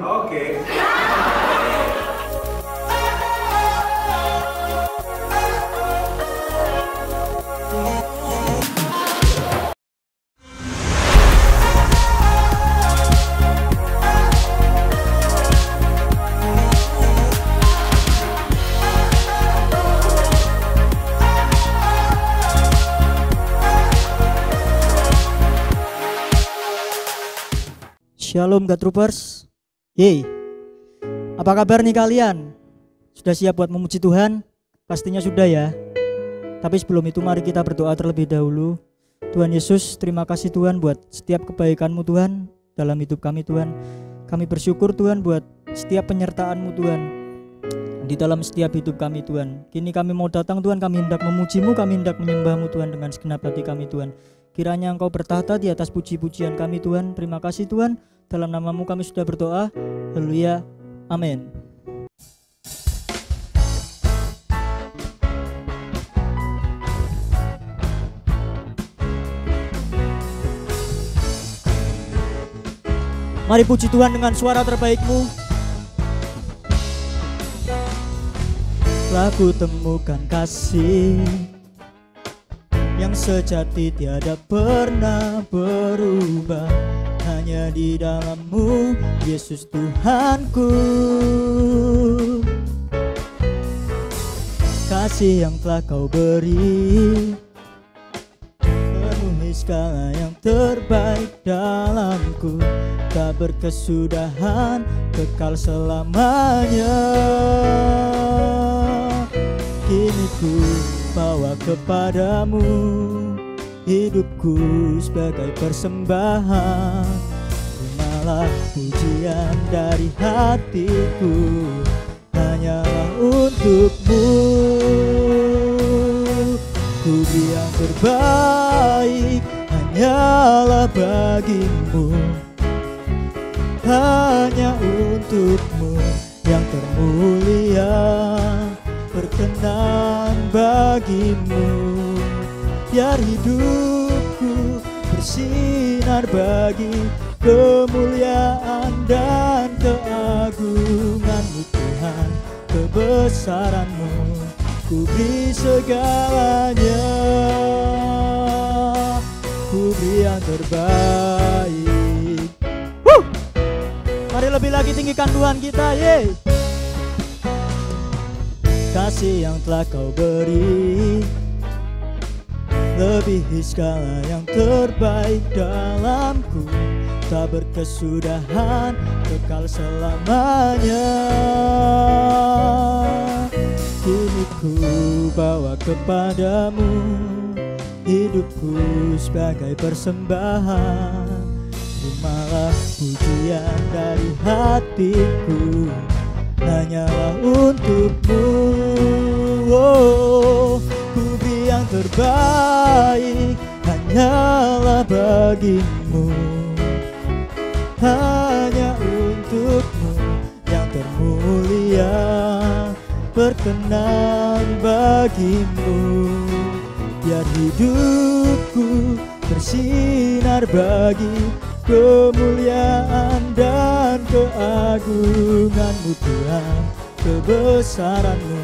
Oke. Shalom God Troopers. Yeay. Apa kabar nih kalian? Sudah siap buat memuji Tuhan? Pastinya sudah ya. Tapi sebelum itu mari kita berdoa terlebih dahulu. Tuhan Yesus, terima kasih Tuhan buat setiap kebaikan-Mu Tuhan dalam hidup kami Tuhan. Kami bersyukur Tuhan buat setiap penyertaan-Mu Tuhan di dalam setiap hidup kami Tuhan. Kini kami mau datang Tuhan, kami hendak memuji-Mu, kami hendak menyembah-Mu Tuhan dengan segenap hati kami Tuhan. Kiranya Engkau bertahta di atas puji-pujian kami Tuhan. Terima kasih Tuhan. Dalam nama-Mu kami sudah berdoa. Haleluya. Amin. Mari puji Tuhan dengan suara terbaik-Mu. Lagu temukan kasih yang sejati tiada pernah berubah, hanya di dalam-Mu Yesus Tuhanku. Kasih yang telah Kau beri penuhi segala yang terbaik dalamku, tak berkesudahan, kekal selamanya. Kini ku bawa kepadamu hidupku sebagai persembahan, terimalah pujian dari hatiku, hanyalah untuk-Mu. Ku yang terbaik hanyalah bagi-Mu, hanya untuk-Mu yang termulia, berkenan bagi-Mu. Biar hidupku bersinar bagi kemuliaan dan keagungan-Mu Tuhan. Kebesaran-Mu ku beri segalanya, ku beri yang terbaik. Mari lebih lagi tinggikan Tuhan kita, yeay. Kasih yang telah Kau beri lebihi segala yang terbaik dalamku, tak berkesudahan, kekal selamanya. Kini ku bawa kepadamu hidupku sebagai persembahan, terimalah pujian dari hatiku, hanyalah untuk-Mu. Ku beri yang terbaik hanyalah bagi-Mu, hanya untuk-Mu yang termulia, berkenan bagi-Mu. Biar hidupku bersinar bagi kemuliaan dan keagungan-Mu Tuhan. Kebesaran-Mu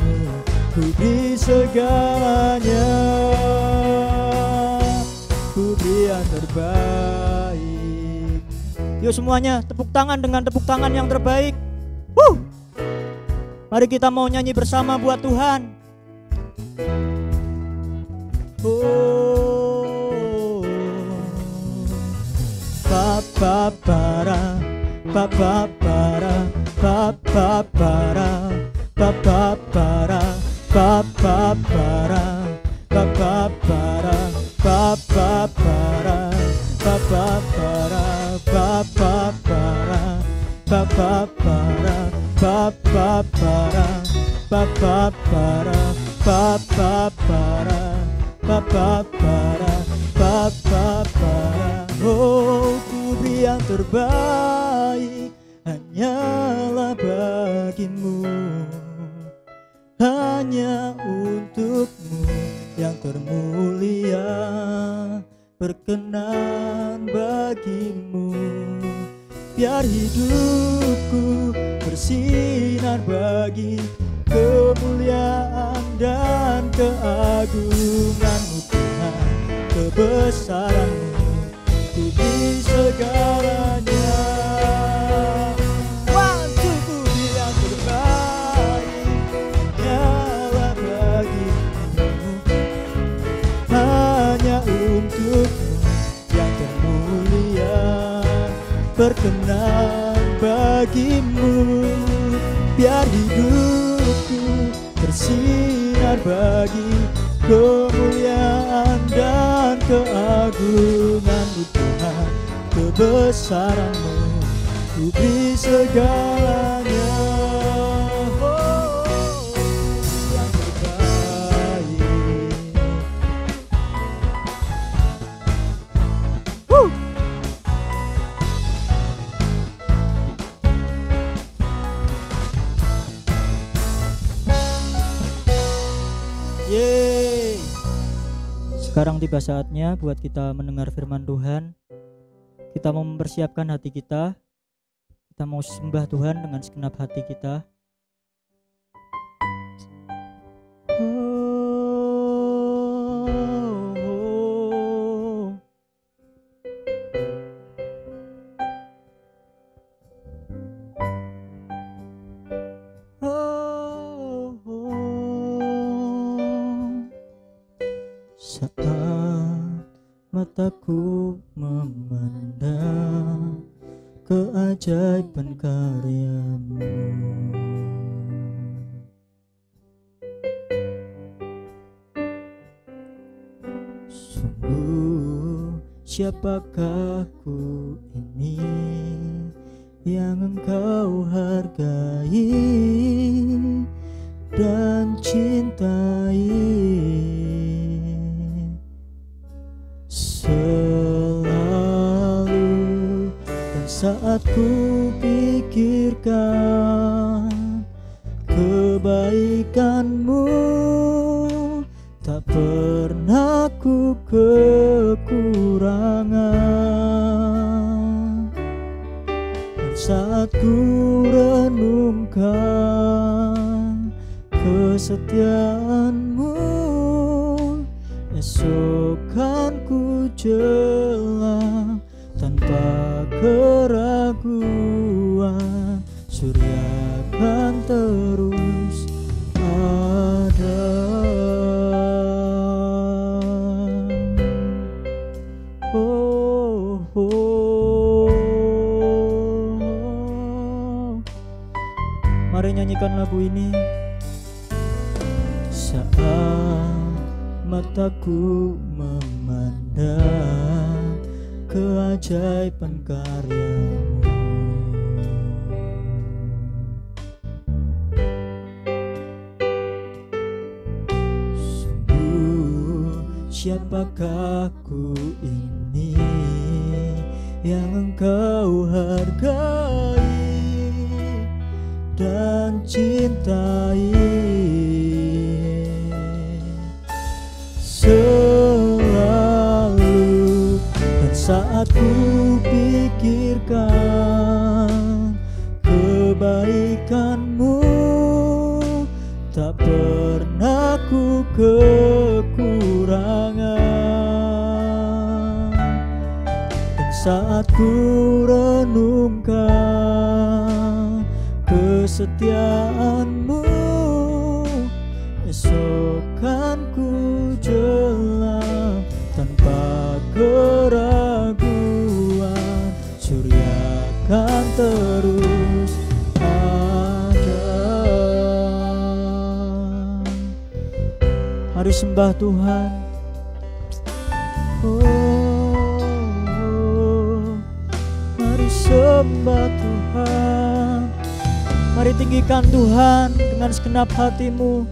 ku beri segalanya, ku beri yang terbaik. Yuk semuanya tepuk tangan dengan tepuk tangan yang terbaik. Mari kita mau nyanyi bersama buat Tuhan. Papa para, papa para, papa para, papa para, papa para, papa para, papa para, papa para, papa para, papa para, papa para, papa para, papa para, papa para, papa para. Oh, ku beri yang terbaik hanyalah bagi-Mu, hanya untuk-Mu yang termulia, berkenan bagi-Mu. biar hidupku bersinar bagi kemuliaan dan keagungan-Mu Tuhan. Kebesaran-Mu di segalanya. Waktuku yang terbaik hanyalah bagimu, hanya untuk-Mu yang termulia, berkenan bagimu, biar hidupku bersinar bagi kemuliaan dan keagungan-Mu Tuhan. Kebesaran-Mu ku beri segalanya. Yang terbaik. Yeay. Sekarang tiba saatnya buat kita mendengar firman Tuhan. Kita mau mempersiapkan hati kita. Kita mau sembah Tuhan dengan segenap hati kita. Saat mataku memandang keajaiban karya-Mu, sungguh siapakah ku ini yang Engkau hargai dan cintai. Selalu dan saat ku pikirkan kebaikan-Mu, tak pernah ku kekurangan. Dan saat ku renungkan kesetiaan-Mu, esok kan ku jelang tanpa keraguan, surya kan terus ada. Oh, oh. Mari nyanyikan lagu ini. Saat mataku memandang keajaiban karya-Mu, sungguh siapakah ku ini yang Engkau hargai dan cintai. Selalu dan saat ku pikirkan kebaikan-Mu, tak pernah ku kekurangan. Dan saat ku renungkan kesetiaan-Mu, esok kan ku jelang tanpa keraguan, surya kan terus ada. Mari sembah Tuhan. Mari sembah Tuhan. Mari tinggikan Tuhan dengan segenap hatimu.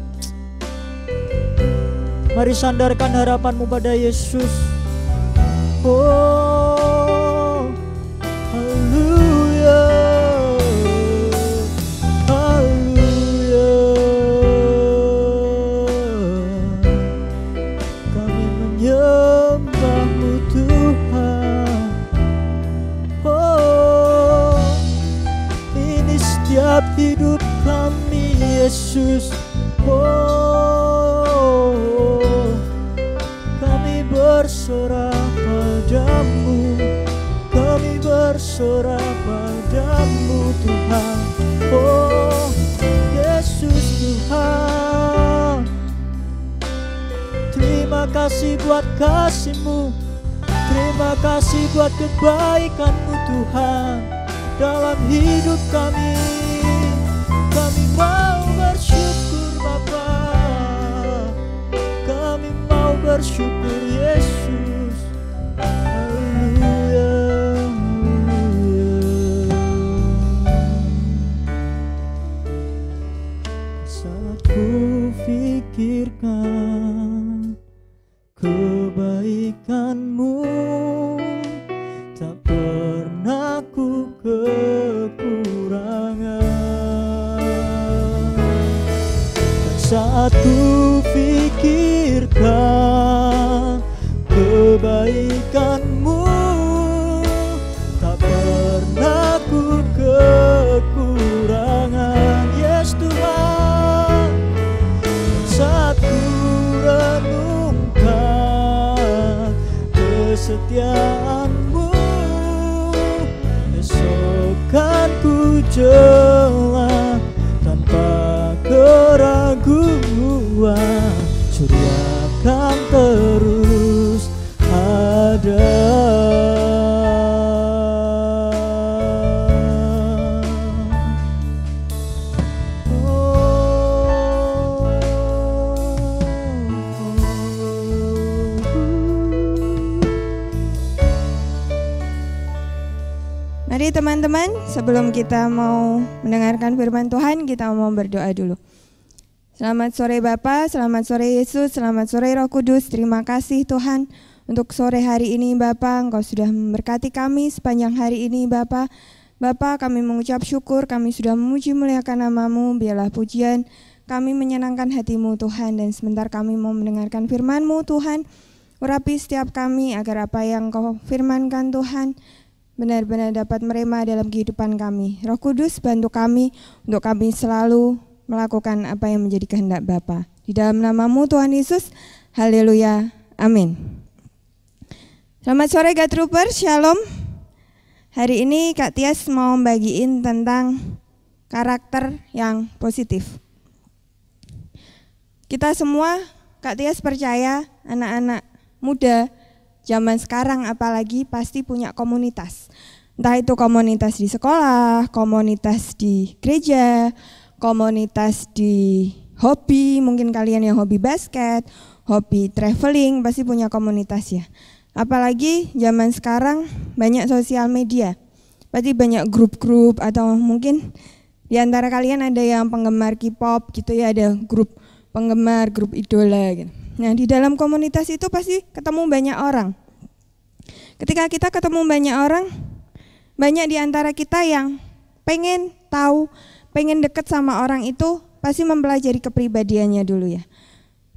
Mari sandarkan harapanmu pada Yesus. Oh, haleluya, haleluya. Kami menyembah-Mu Tuhan. Oh, setiap hidup kami Yesus. Oh, kami berserah padamu, kami berserah padamu Tuhan. Oh Yesus Tuhan, terima kasih buat kasih-Mu, terima kasih buat kebaikan-Mu Tuhan dalam hidup kami. Kami mau bersyukur Bapa, kami mau bersyukur Yesus. Haleluya, saat ku pikirkan kebaikan-Mu, tak pernah ku kekurangan. Saat ku pikirkan kebaikan-Mu, tak pernah ku kekurangan. Yes Tuhan, saat ku renungkan kesetiaan-Mu, esok kan ku jalan tanpa keraguan, surga kan terus ada. Mari teman-teman, sebelum kita mau mendengarkan firman Tuhan, kita mau berdoa dulu. Selamat sore Bapa, selamat sore Yesus, selamat sore Roh Kudus. Terima kasih Tuhan untuk sore hari ini Bapa, Engkau sudah memberkati kami sepanjang hari ini Bapa. Bapa, kami mengucap syukur, kami sudah memuji muliakan nama-Mu, biarlah pujian kami menyenangkan hati-Mu Tuhan. Dan sebentar kami mau mendengarkan firman-Mu Tuhan, urapi setiap kami agar apa yang Engkau firmankan Tuhan benar-benar dapat merema dalam kehidupan kami. Roh Kudus bantu kami untuk kami selalu melakukan apa yang menjadi kehendak Bapa. Di dalam nama-Mu Tuhan Yesus, haleluya, amin. Selamat sore God Trooper, shalom. Hari ini Kak Tias mau bagiin tentang karakter yang positif. Kita semua, Kak Tias percaya anak-anak muda zaman sekarang apalagi pasti punya komunitas. Entah itu komunitas di sekolah, komunitas di gereja, komunitas di hobi, mungkin kalian yang hobi basket, hobi traveling, pasti punya komunitas ya. Apalagi zaman sekarang banyak sosial media, pasti banyak grup-grup atau mungkin di antara kalian ada yang penggemar K-pop gitu ya, ada grup penggemar, grup idola gitu. Nah di dalam komunitas itu pasti ketemu banyak orang. Ketika kita ketemu banyak orang, banyak di antara kita yang pengen tahu, pengen deket sama orang itu, pasti mempelajari kepribadiannya dulu ya.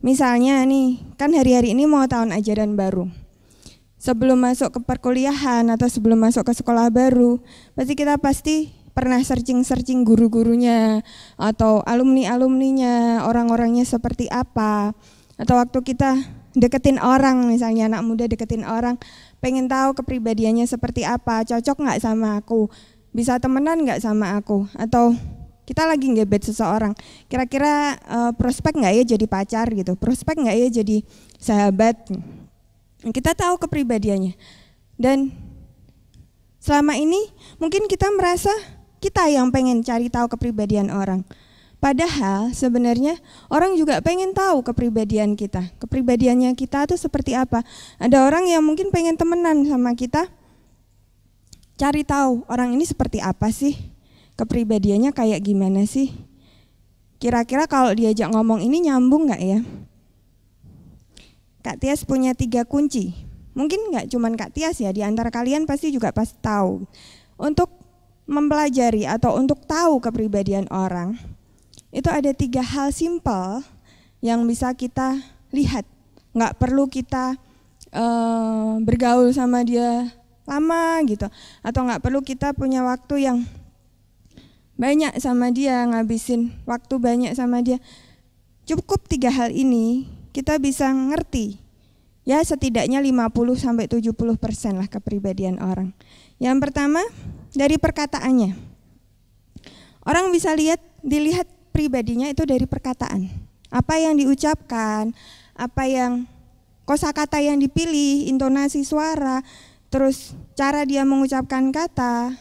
Misalnya nih, kan hari-hari ini mau tahun ajaran baru. Sebelum masuk ke perkuliahan atau sebelum masuk ke sekolah baru, pasti pernah searching guru-gurunya atau alumni-alumninya, orang-orangnya seperti apa. Atau waktu kita deketin orang, misalnya anak muda deketin orang, pengen tahu kepribadiannya seperti apa, cocok nggak sama aku, bisa temenan nggak sama aku, atau kita lagi ngebet seseorang, kira-kira prospek nggak ya jadi pacar gitu, prospek nggak ya jadi sahabat. Kita tahu kepribadiannya, dan selama ini mungkin kita merasa kita yang pengen cari tahu kepribadian orang. Padahal sebenarnya orang juga pengen tahu kepribadian kita. Kepribadiannya kita tuh seperti apa. Ada orang yang mungkin pengen temenan sama kita, cari tahu orang ini seperti apa sih, kepribadiannya kayak gimana sih. Kira-kira kalau diajak ngomong ini nyambung gak ya. Kak Tias punya 3 kunci. Mungkin gak cuman Kak Tias ya, di antara kalian pasti juga pasti tahu. Untuk mempelajari atau untuk tahu kepribadian orang, itu ada 3 hal simpel yang bisa kita lihat. Nggak perlu kita bergaul sama dia lama gitu, atau nggak perlu kita punya waktu yang banyak sama dia, ngabisin waktu banyak sama dia. Cukup 3 hal ini kita bisa ngerti. Ya setidaknya 50-70% lah kepribadian orang. Yang pertama dari perkataannya. Orang bisa dilihat pribadinya itu dari perkataan. Apa yang diucapkan, apa yang kosakata yang dipilih, intonasi suara, terus cara dia mengucapkan kata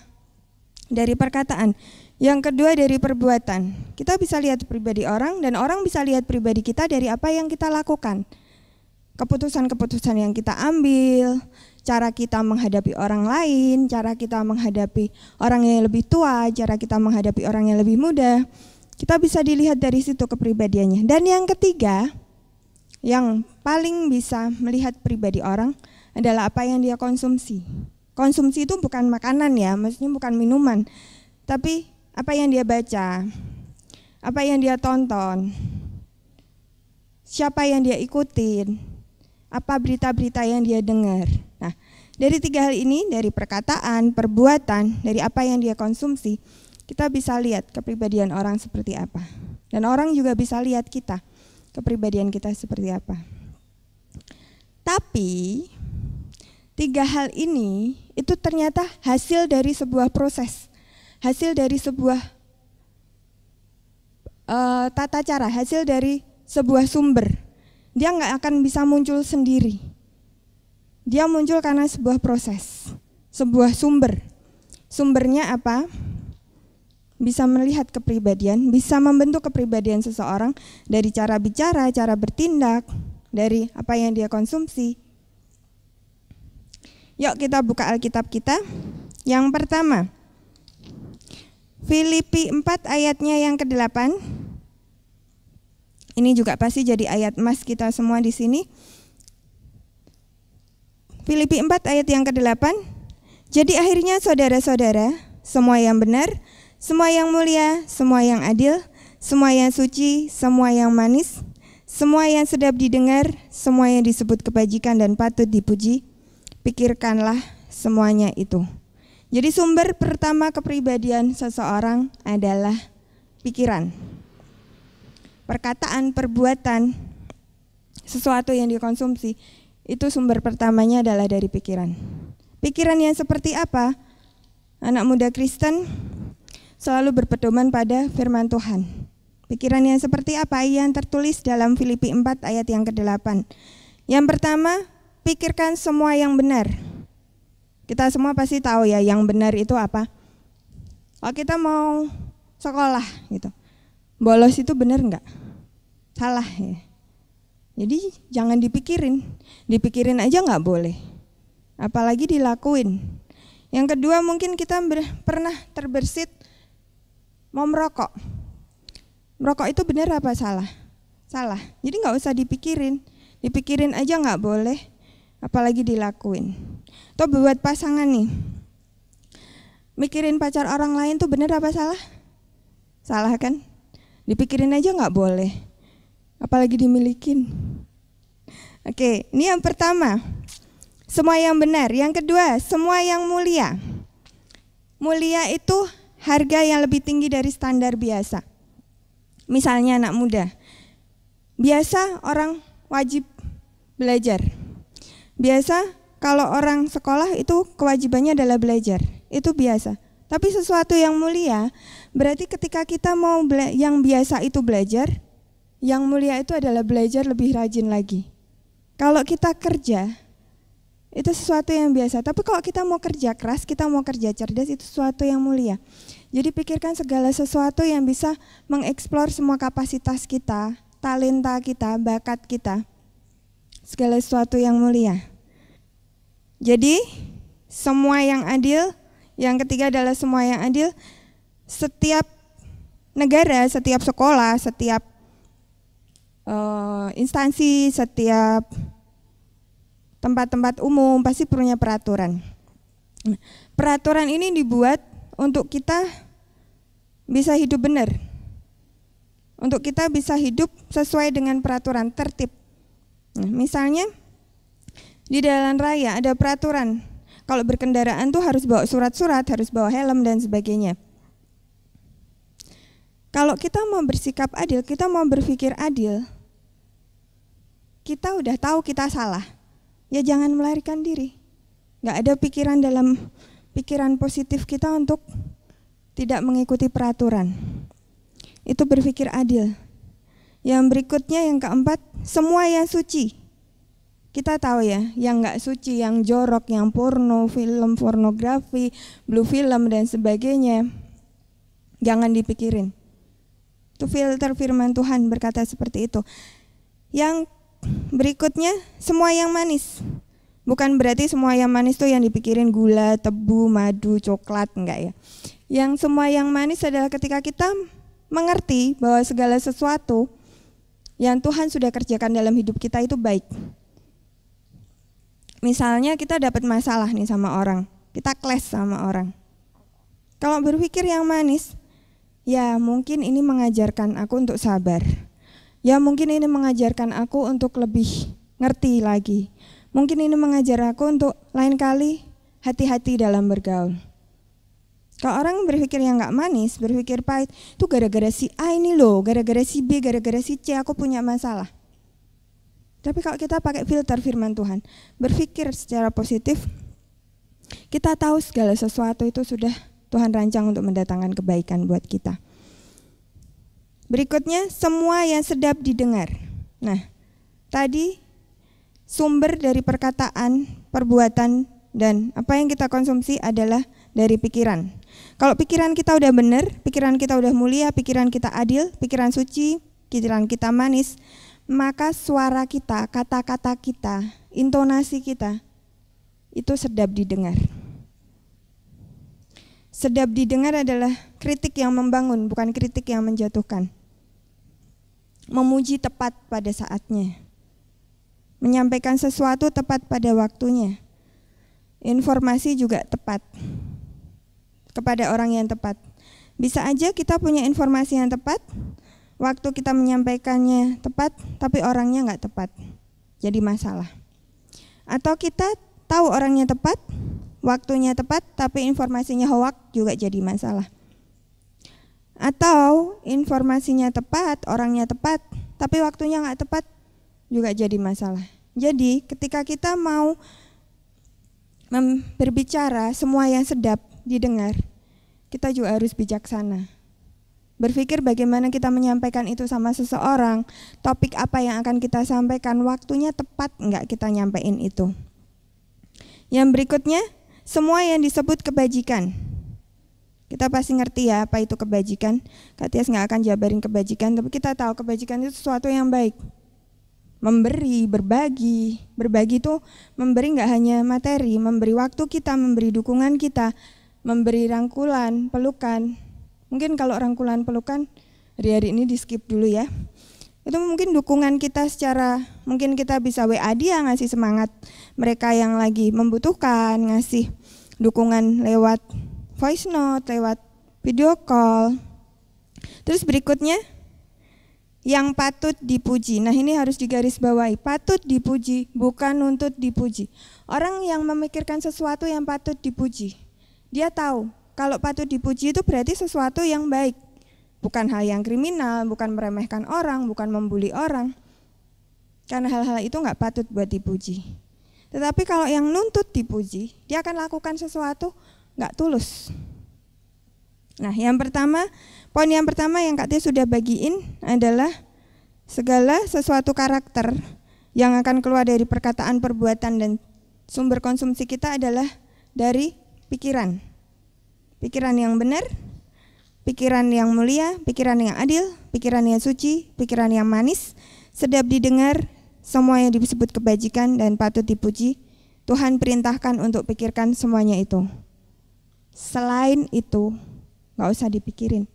dari perkataan. Yang kedua dari perbuatan. Kita bisa lihat pribadi orang dan orang bisa lihat pribadi kita dari apa yang kita lakukan. Keputusan-keputusan yang kita ambil, cara kita menghadapi orang lain, cara kita menghadapi orang yang lebih tua, cara kita menghadapi orang yang lebih muda. Kita bisa dilihat dari situ kepribadiannya. Dan yang ketiga, yang paling bisa melihat pribadi orang adalah apa yang dia konsumsi. Konsumsi itu bukan makanan ya, maksudnya bukan minuman, tapi apa yang dia baca, apa yang dia tonton, siapa yang dia ikutin, apa berita-berita yang dia dengar. Nah, dari 3 hal ini, dari perkataan, perbuatan, dari apa yang dia konsumsi, kita bisa lihat kepribadian orang seperti apa. Dan orang juga bisa lihat kita, kepribadian kita seperti apa. Tapi 3 hal ini itu ternyata hasil dari sebuah proses, hasil dari sebuah tata cara, hasil dari sebuah sumber. Dia nggak akan bisa muncul sendiri. Dia muncul karena sebuah proses, sebuah sumber. Sumbernya apa? Bisa melihat kepribadian, bisa membentuk kepribadian seseorang dari cara bicara, cara bertindak, dari apa yang dia konsumsi. Yuk kita buka Alkitab kita. Yang pertama, Filipi 4 ayatnya yang ke-8. Ini juga pasti jadi ayat emas kita semua di sini. Filipi 4 ayat yang ke-8. Jadi akhirnya saudara-saudara, semua yang benar, semua yang mulia, semua yang adil, semua yang suci, semua yang manis, semua yang sedap didengar, semua yang disebut kebajikan dan patut dipuji, pikirkanlah semuanya itu. Jadi sumber pertama kepribadian seseorang adalah pikiran. Perkataan, perbuatan, sesuatu yang dikonsumsi, itu sumber pertamanya adalah dari pikiran. Pikiran yang seperti apa? Anak muda Kristen selalu berpedoman pada firman Tuhan. Pikiran yang seperti apa yang tertulis dalam Filipi 4 ayat yang ke-8. Yang pertama, pikirkan semua yang benar. Kita semua pasti tahu ya yang benar itu apa. Kalau kita mau sekolah gitu, bolos itu benar enggak? Salah ya. Jadi jangan dipikirin aja enggak boleh. Apalagi dilakuin. Yang kedua mungkin kita pernah terbersit mau merokok. Merokok itu benar apa salah? Salah. Jadi enggak usah dipikirin aja enggak boleh. Apalagi dilakuin. Atau buat pasangan nih, mikirin pacar orang lain tuh benar apa salah? Salah kan? Dipikirin aja nggak boleh, apalagi dimilikin. Oke, ini yang pertama, semua yang benar. Yang kedua, semua yang mulia. Mulia itu harga yang lebih tinggi dari standar biasa. Misalnya anak muda, biasa orang wajib belajar. Biasa kalau orang sekolah itu kewajibannya adalah belajar, itu biasa. Tapi sesuatu yang mulia, berarti ketika kita mau yang biasa itu belajar, yang mulia itu adalah belajar lebih rajin lagi. Kalau kita kerja, itu sesuatu yang biasa. Tapi kalau kita mau kerja keras, kita mau kerja cerdas, itu sesuatu yang mulia. Jadi pikirkan segala sesuatu yang bisa mengeksplor semua kapasitas kita, talenta kita, bakat kita. Segala sesuatu yang mulia. Jadi semua yang adil, yang ketiga adalah semua yang adil. Setiap negara, setiap sekolah, setiap instansi, setiap tempat-tempat umum pasti punya peraturan. Peraturan ini dibuat untuk kita bisa hidup benar, untuk kita bisa hidup sesuai dengan peraturan, tertib. Nah, misalnya di jalan raya ada peraturan, kalau berkendaraan tuh harus bawa surat-surat, harus bawa helm dan sebagainya. Kalau kita mau bersikap adil, kita mau berpikir adil, kita udah tahu kita salah, ya jangan melarikan diri. Gak ada pikiran dalam pikiran positif kita untuk tidak mengikuti peraturan. Itu berpikir adil. Yang berikutnya, yang keempat, semua yang suci. Kita tahu ya, yang gak suci, yang jorok, yang porno, film pornografi, blue film dan sebagainya, jangan dipikirin. Itu filter firman Tuhan berkata seperti itu. Yang berikutnya, semua yang manis. Bukan berarti semua yang manis itu yang dipikirin gula, tebu, madu, coklat, enggak ya. Yang semua yang manis adalah ketika kita mengerti bahwa segala sesuatu yang Tuhan sudah kerjakan dalam hidup kita itu baik. Misalnya kita dapat masalah nih sama orang, kita clash sama orang. Kalau berpikir yang manis, ya mungkin ini mengajarkan aku untuk sabar. Ya mungkin ini mengajarkan aku untuk lebih ngerti lagi. Mungkin ini mengajar aku untuk lain kali hati-hati dalam bergaul. Kalau orang berpikir yang gak manis, berpikir pahit, itu gara-gara si A ini loh, gara-gara si B, gara-gara si C aku punya masalah. Tapi kalau kita pakai filter firman Tuhan, berpikir secara positif, kita tahu segala sesuatu itu sudah Tuhan rancang untuk mendatangkan kebaikan buat kita. Berikutnya, semua yang sedap didengar. Nah, tadi sumber dari perkataan, perbuatan, dan apa yang kita konsumsi adalah dari pikiran. Kalau pikiran kita udah benar, pikiran kita udah mulia, pikiran kita adil, pikiran suci, pikiran kita manis, maka suara kita, kata-kata kita, intonasi kita, itu sedap didengar. Sedap didengar adalah kritik yang membangun, bukan kritik yang menjatuhkan. Memuji tepat pada saatnya. Menyampaikan sesuatu tepat pada waktunya. Informasi juga tepat kepada orang yang tepat. Bisa aja kita punya informasi yang tepat, waktu kita menyampaikannya tepat, tapi orangnya nggak tepat, jadi masalah. Atau kita tahu orangnya tepat, waktunya tepat, tapi informasinya hoak juga jadi masalah. Atau informasinya tepat, orangnya tepat, tapi waktunya nggak tepat, juga jadi masalah. Jadi ketika kita mau berbicara semua yang sedap didengar, kita juga harus bijaksana. Berpikir bagaimana kita menyampaikan itu sama seseorang, topik apa yang akan kita sampaikan, waktunya tepat enggak kita nyampein itu. Yang berikutnya, semua yang disebut kebajikan. Kita pasti ngerti ya apa itu kebajikan. Kak Tias enggak akan jabarin kebajikan, tapi kita tahu kebajikan itu sesuatu yang baik. Memberi, berbagi. Berbagi itu memberi enggak hanya materi, memberi waktu kita, memberi dukungan kita, memberi rangkulan, pelukan. Mungkin kalau rangkulan pelukan hari-hari ini di skip dulu ya. Itu mungkin dukungan kita secara, mungkin kita bisa WA dia ngasih semangat mereka yang lagi membutuhkan, ngasih dukungan lewat voice note, lewat video call. Terus berikutnya, yang patut dipuji. Nah ini harus digarisbawahi, patut dipuji, bukan nuntut dipuji. Orang yang memikirkan sesuatu yang patut dipuji, dia tahu kalau patut dipuji itu berarti sesuatu yang baik. Bukan hal yang kriminal, bukan meremehkan orang, bukan membuli orang. Karena hal-hal itu enggak patut buat dipuji. Tetapi kalau yang nuntut dipuji, dia akan lakukan sesuatu enggak tulus. Nah yang pertama, poin yang pertama yang Kak Tia sudah bagiin adalah segala sesuatu karakter yang akan keluar dari perkataan, perbuatan, dan sumber konsumsi kita adalah dari pikiran. Pikiran yang benar, pikiran yang mulia, pikiran yang adil, pikiran yang suci, pikiran yang manis, sedap didengar, semua yang disebut kebajikan dan patut dipuji. Tuhan perintahkan untuk pikirkan semuanya itu. Selain itu, gak usah dipikirin.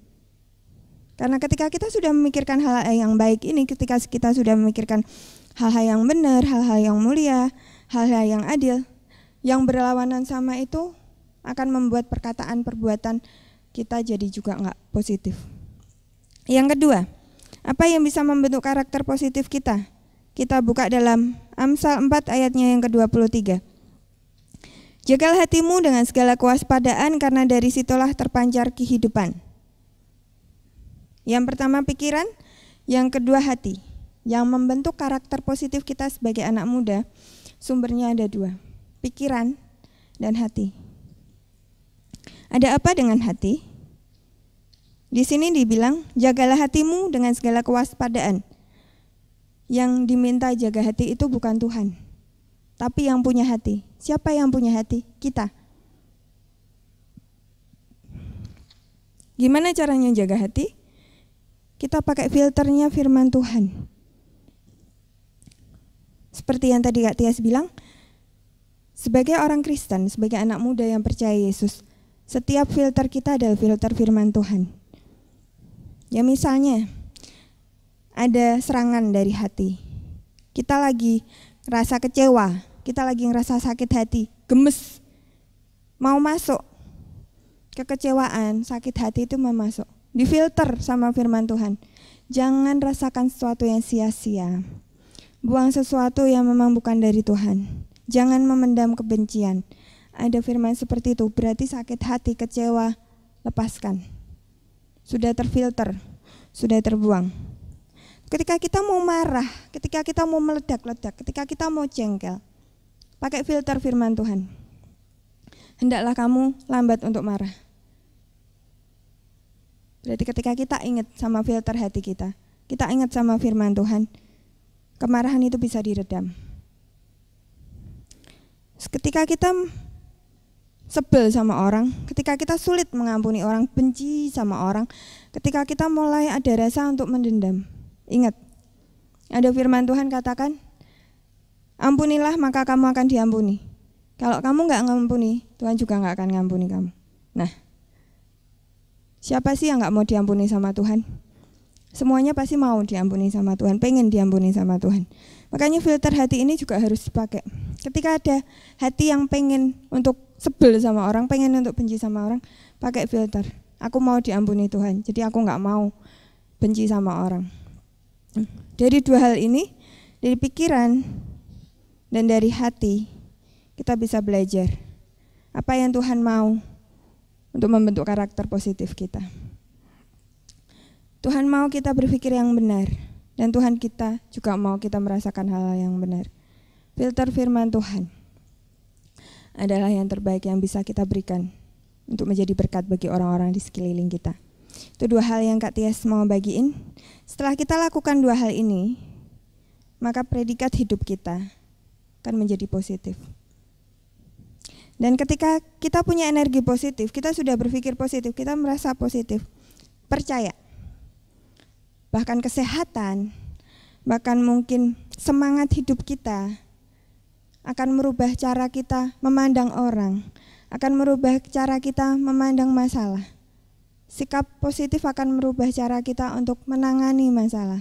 Karena ketika kita sudah memikirkan hal yang baik ini, ketika kita sudah memikirkan hal-hal yang benar, hal-hal yang mulia, hal-hal yang adil, yang berlawanan sama itu akan membuat perkataan, perbuatan kita jadi juga enggak positif. Yang kedua, apa yang bisa membentuk karakter positif kita? Kita buka dalam Amsal 4 ayatnya yang ke-23. Jagalah hatimu dengan segala kewaspadaan, karena dari situlah terpancar kehidupan. Yang pertama pikiran, yang kedua hati. Yang membentuk karakter positif kita sebagai anak muda, sumbernya ada dua, pikiran dan hati. Ada apa dengan hati? Di sini dibilang, jagalah hatimu dengan segala kewaspadaan. Yang diminta jaga hati itu bukan Tuhan, tapi yang punya hati. Siapa yang punya hati? Kita. Gimana caranya jaga hati? Kita pakai filternya firman Tuhan. Seperti yang tadi Kak Tias bilang, sebagai orang Kristen, sebagai anak muda yang percaya Yesus, setiap filter kita adalah filter firman Tuhan. Ya misalnya, ada serangan dari hati. Kita lagi ngerasa kecewa, kita lagi ngerasa sakit hati, gemes, mau masuk. Kekecewaan, sakit hati itu mau masuk. Difilter sama firman Tuhan. Jangan rasakan sesuatu yang sia-sia. Buang sesuatu yang memang bukan dari Tuhan. Jangan memendam kebencian. Ada firman seperti itu, berarti sakit hati, kecewa, lepaskan. Sudah terfilter, sudah terbuang. Ketika kita mau marah, ketika kita mau meledak-ledak, ketika kita mau jengkel, pakai filter firman Tuhan. Hendaklah kamu lambat untuk marah. Berarti ketika kita ingat sama filter hati kita ingat sama firman Tuhan, kemarahan itu bisa diredam. Ketika kita sebel sama orang, ketika kita sulit mengampuni orang, benci sama orang, ketika kita mulai ada rasa untuk mendendam, ingat, ada firman Tuhan katakan, ampunilah maka kamu akan diampuni. Kalau kamu gak ngampuni, Tuhan juga gak akan ngampuni kamu. Nah, siapa sih yang gak mau diampuni sama Tuhan? Semuanya pasti mau diampuni sama Tuhan, pengen diampuni sama Tuhan. Makanya filter hati ini juga harus dipakai. Ketika ada hati yang pengen untuk sebel sama orang, pengen untuk benci sama orang, pakai filter. Aku mau diampuni Tuhan, jadi aku gak mau benci sama orang. Dari dua hal ini, dari pikiran dan dari hati, kita bisa belajar apa yang Tuhan mau untuk membentuk karakter positif kita. Tuhan mau kita berpikir yang benar, dan Tuhan kita juga mau kita merasakan hal yang benar. Filter firman Tuhan adalah yang terbaik yang bisa kita berikan untuk menjadi berkat bagi orang-orang di sekeliling kita. Itu dua hal yang Kak Tias mau bagiin. Setelah kita lakukan dua hal ini, maka predikat hidup kita akan menjadi positif. Dan ketika kita punya energi positif, kita sudah berpikir positif, kita merasa positif, percaya. Bahkan kesehatan, bahkan mungkin semangat hidup kita akan merubah cara kita memandang orang, akan merubah cara kita memandang masalah. Sikap positif akan merubah cara kita untuk menangani masalah,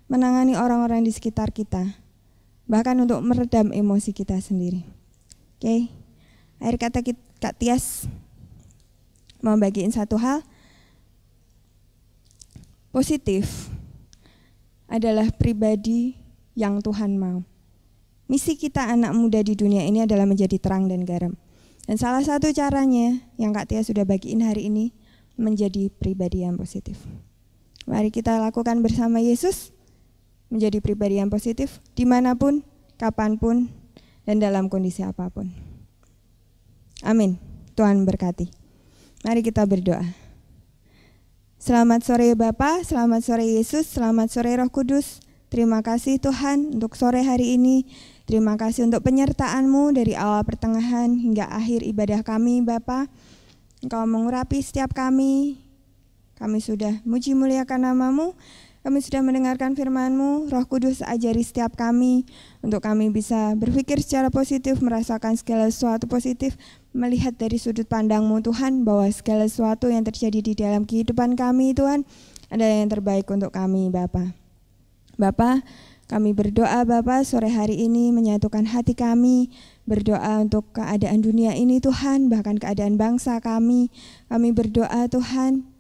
menangani orang-orang di sekitar kita, bahkan untuk meredam emosi kita sendiri. Oke. Akhir kata Kak Tias mau bagiin satu hal. Positif adalah pribadi yang Tuhan mau. Misi kita anak muda di dunia ini adalah menjadi terang dan garam. Dan salah satu caranya yang Kak Tia sudah bagiin hari ini, menjadi pribadi yang positif. Mari kita lakukan bersama Yesus, menjadi pribadi yang positif dimanapun, kapanpun, dan dalam kondisi apapun. Amin. Tuhan berkati. Mari kita berdoa. Selamat sore Bapa, selamat sore Yesus, selamat sore Roh Kudus. Terima kasih Tuhan untuk sore hari ini. Terima kasih untuk penyertaan-Mu dari awal pertengahan hingga akhir ibadah kami Bapa. Engkau mengurapi setiap kami. Kami sudah muji muliakan nama-Mu. Kami sudah mendengarkan firman-Mu. Roh Kudus ajari setiap kami untuk kami bisa berpikir secara positif, merasakan segala sesuatu positif, melihat dari sudut pandang-Mu Tuhan, bahwa segala sesuatu yang terjadi di dalam kehidupan kami Tuhan adalah yang terbaik untuk kami Bapa. Bapa, kami berdoa Bapa sore hari ini menyatukan hati kami, berdoa untuk keadaan dunia ini Tuhan, bahkan keadaan bangsa kami. Kami berdoa Tuhan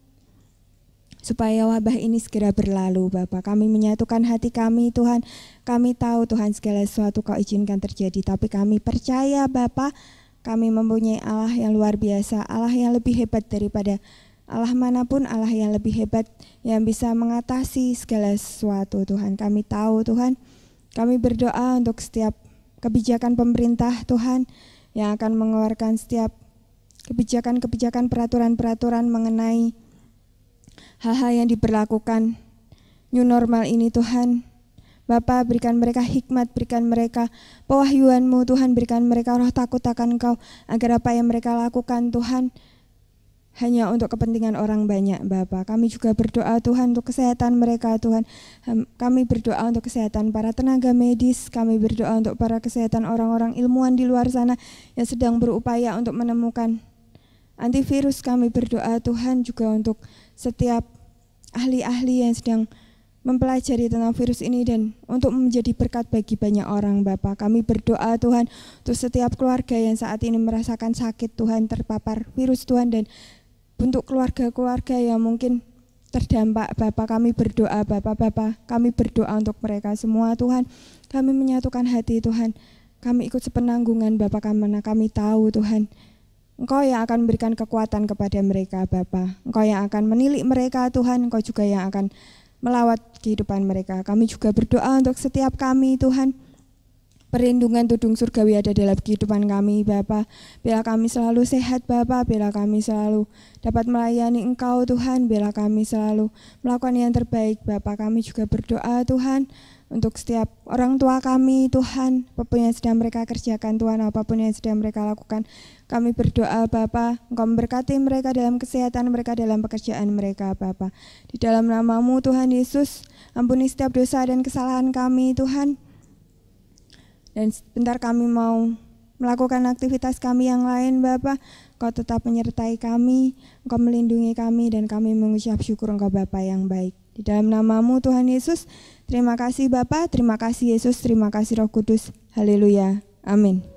supaya wabah ini segera berlalu Bapa. Kami menyatukan hati kami Tuhan. Kami tahu Tuhan segala sesuatu Kau izinkan terjadi, tapi kami percaya Bapa, kami mempunyai Allah yang luar biasa, Allah yang lebih hebat daripada Allah manapun, Allah yang lebih hebat, yang bisa mengatasi segala sesuatu Tuhan. Kami tahu Tuhan, kami berdoa untuk setiap kebijakan pemerintah Tuhan, yang akan mengeluarkan setiap kebijakan-kebijakan, peraturan-peraturan mengenai hal-hal yang diberlakukan new normal ini Tuhan. Bapa, berikan mereka hikmat, berikan mereka pewahyuan-Mu Tuhan, berikan mereka roh takut akan Engkau, agar apa yang mereka lakukan Tuhan hanya untuk kepentingan orang banyak Bapa. Kami juga berdoa Tuhan untuk kesehatan mereka Tuhan. Kami berdoa untuk kesehatan para tenaga medis, kami berdoa untuk para kesehatan orang-orang ilmuwan di luar sana yang sedang berupaya untuk menemukan antivirus. Kami berdoa Tuhan juga untuk setiap ahli-ahli yang sedang mempelajari tentang virus ini dan untuk menjadi berkat bagi banyak orang Bapa. Kami berdoa Tuhan untuk setiap keluarga yang saat ini merasakan sakit Tuhan, terpapar virus Tuhan, dan untuk keluarga-keluarga yang mungkin terdampak Bapa, kami berdoa Bapa, kami berdoa untuk mereka semua Tuhan. Kami menyatukan hati Tuhan, kami ikut sepenanggungan Bapa, karena kami tahu Tuhan Engkau yang akan memberikan kekuatan kepada mereka Bapa. Engkau yang akan menilik mereka Tuhan, Engkau juga yang akan melawat kehidupan mereka. Kami juga berdoa untuk setiap kami Tuhan, perlindungan tudung surgawi ada dalam kehidupan kami Bapa. Biarlah kami selalu sehat Bapa, biarlah kami selalu dapat melayani Engkau Tuhan, biarlah kami selalu melakukan yang terbaik Bapa. Kami juga berdoa Tuhan untuk setiap orang tua kami Tuhan, apapun yang sedang mereka kerjakan Tuhan, apapun yang sedang mereka lakukan, kami berdoa Bapa, Engkau memberkati mereka dalam kesehatan mereka, dalam pekerjaan mereka Bapa. Di dalam nama-Mu Tuhan Yesus, ampuni setiap dosa dan kesalahan kami Tuhan. Dan sebentar kami mau melakukan aktivitas kami yang lain Bapa, Engkau tetap menyertai kami, Engkau melindungi kami, dan kami mengucap syukur Engkau Bapa yang baik. Di dalam nama-Mu Tuhan Yesus, terima kasih Bapa, terima kasih Yesus, terima kasih Roh Kudus. Haleluya. Amin.